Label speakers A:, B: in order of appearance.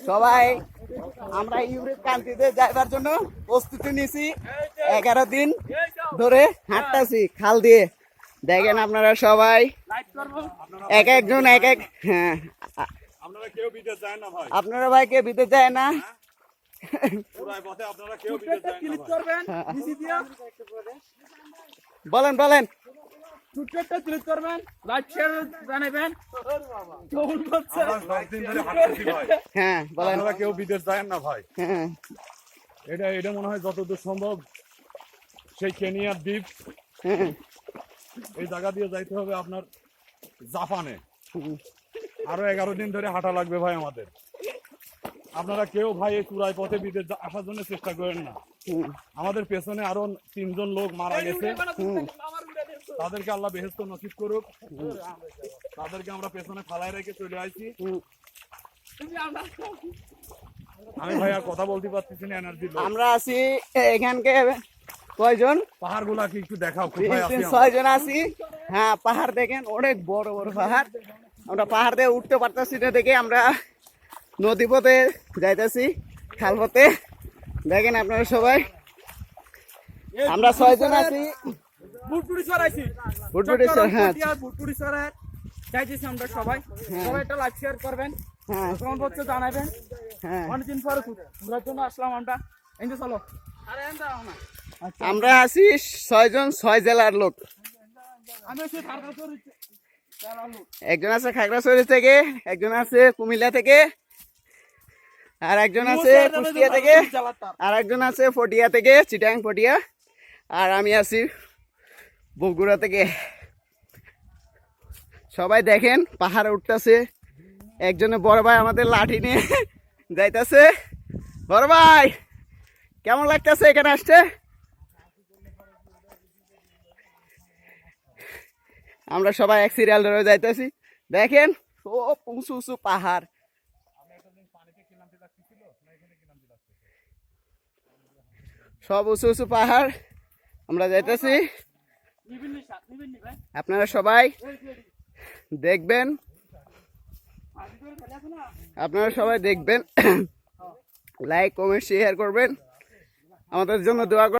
A: সবাই আমরা ইউরোপ কান্ট্রিতে যাইবার জন্য প্রস্তুতি নিছি। 11 দিন ধরে হাঁটতেছি খাল দিয়ে। দেখেন আপনারা সবাই এক একজন এক এক। হ্যাঁ, আপনারা ভাই কেউ বিদেশ যায় না? বলেন বলেন। হ্যাঁ বলেন।
B: কেউ বিদেশ যায় না ভাই?
A: হ্যাঁ,
B: এটা মনে হয় যতদূর সম্ভব সেই কেনিয়ার দ্বীপ, এই জায়গা দিয়ে যাইতে হবে আপনার জাপানে। আরো 11 দিন ধরে হাঁটা লাগবে ভাই আমাদের। আপনারা কেউ ভাই এই চূড়ায় পথে বিদেশ আসার জন্য চেষ্টা করেন না। আমাদের পেছনে আরো 3 জন লোক মারা গেছে, তাদেরকে আল্লাহ বেহেশত নসিব করুক। তাদেরকে আমরা পেছনে ফালায় রেখে চলে আসছি। আমি ভাই আর কথা বলতে পারতেছি না, এনার্জি।
A: আমরা আছি এখানকে কয়জন?
B: পাহাড় গুলা কি একটু দেখাও, কোথায় আছি?
A: 6 জন আছি। হ্যাঁ, পাহাড় দেখেন, অনেক বড় বড় পাহাড়। আমরা পাহাড় দিয়ে উঠতে পারতেছি না দেখে আমরা নদী পথে যাইতেছি, খাল পথে। দেখেন আপনারা সবাই, আমরা 6 জন আছি। হ্যাঁ,
C: আমরা সবাই একটা লাইক শেয়ার করবেন, কমেন্ট বক্সে জানাবেন। অনেকদিন পরে ঘোরার জন্য আসলাম আমরা। চলো,
A: আমরা আছি 6 জন, 6 জেলার লোক। একজন আছে খাগড়াছড়ি থেকে, একজন আছে কুমিল্লা থেকে, আর একজন আছে কুষ্টিয়া থেকে, আর একজন আছে পটিয়া থেকে, চিটাং পটিয়া, আর আমি আছি বগুড়া থেকে। সবাই দেখেন পাহাড়ে উঠতেছে। একজনে বড় ভাই আমাদের লাঠি নিয়ে যাইতেছে। বড় ভাই, কেমন লাগতেছে এখানে আসতে? আমরা সবাই এক সিরিয়াল ধরে যাইতেছি। দেখেন সব উঁচু উঁচু পাহাড়। সব উঁচু উঁচু পাহাড় আমরা যাইতেছি। আপনারা সবাই দেখবেন, লাইক কমেন্ট শেয়ার করবেন, আমাদের জন্য দোয়া করবেন।